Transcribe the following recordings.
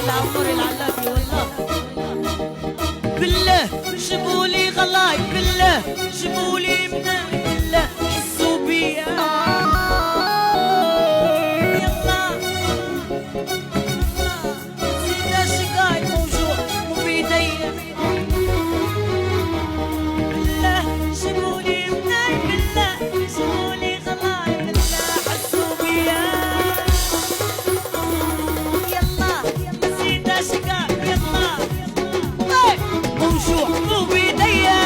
العمر العلافي والله. بالله جيبولي غلاي، بالله جيبولي منام، بالله حسوا بيا يلا. زيد شقاي موجوع وبيديا، بالله جيبولي منام، بالله جيبولي غلاي، بالله حسوا بيا يلا. زيد شقاي يلا موجوع وبيديا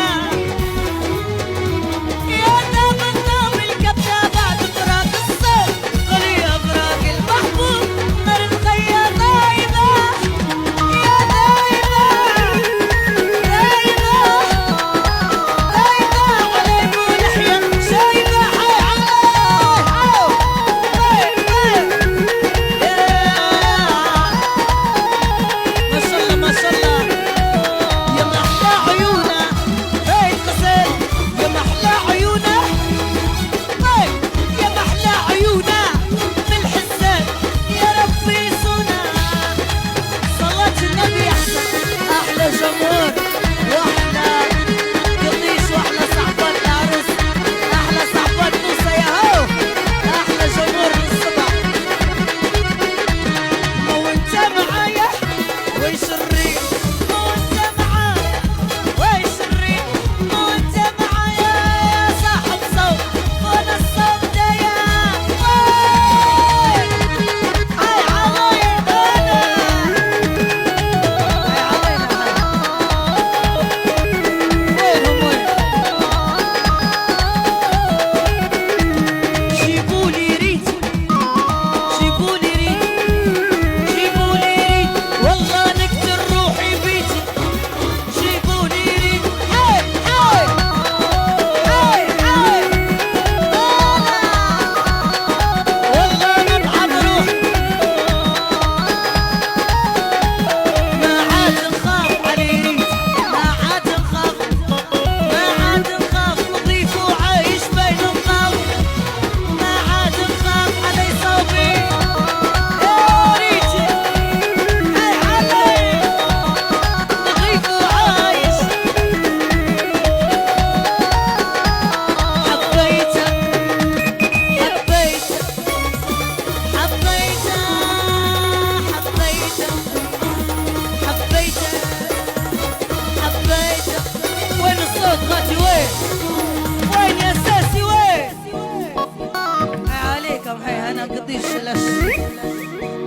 يا دام النوم الكبدة بعد فراق الصيف، غلي أفراق المحبوب نار الخيا طايبة يا دايبة دايبة دايبة عليك ولحية شايبة حي ما شاء الله ما شاء الله. يا محلى عيونه هاي القصير، يا محلى عيونه هاي، يا محلى عيونه من الحسان يا ربي صونا. صلاة النبي أحسن أحلى جمهور وأحلى قطيش وأحلى صحبات العروس، أحلى صحبات موسى يا هو، أحلى جمهور للصبح. مو أنت معايا ويش الريح، مو أنت معايا ويش الريح، مو أنت معايا يا صاحب صوت وأنا الصوت دايا. هاي علينا أنا، هاي علينا وينهم وين؟ جيبولي ريت، جيبولي ريت، جيبولي ريت والله نقتل روحي بيتي. جيبولي ريت حي حي حي حي والله نبعد روحي. ما عاد نخاف علي ريت، ما عاد نخاف، ما عاد نخاف نضيف وعايش بين النار، ما عاد نخاف علي صوبي يا ريتي. هاي علي نضيف وعايش. حبيته حبيته حبيته حبيته حبيته. وين الصوت غادي؟ وين وين يا ساسي وين؟ هاي عليكم، هاي انا قديش لش.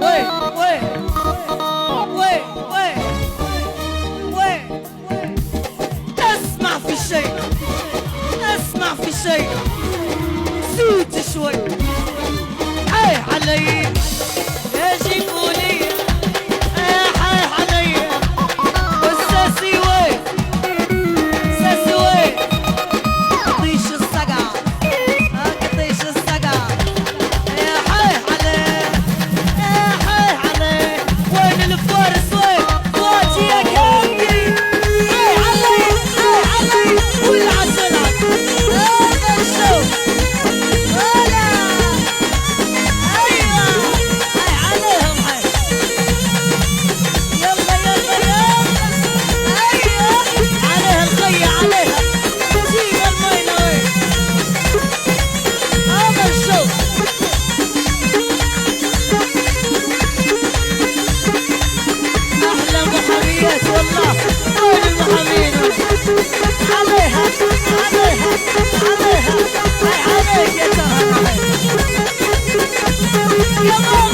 وين وين وين وين وين؟ اسمع في شيء، اسمع في شيء، زيد شوي. حي علي يا جيبولي، يا حي علي والساسي وين؟ ساسي وين؟ قطيش الصقع، قطيش الصقع يا حي علي، يا حي علي. وين الفارس وين؟ فواجي يا كامبي. حي علي حي علي والعسل هذا الشوق ولا ايوه. حي عليهم حي يلا يلا يلا ايوه عليها الخي عليها. جيب المينا وين؟ هذا الشوق احلى محاميات والله. وين المحامين؟ عليها عليها عليها. هاي عليك يا ترى يا ماما.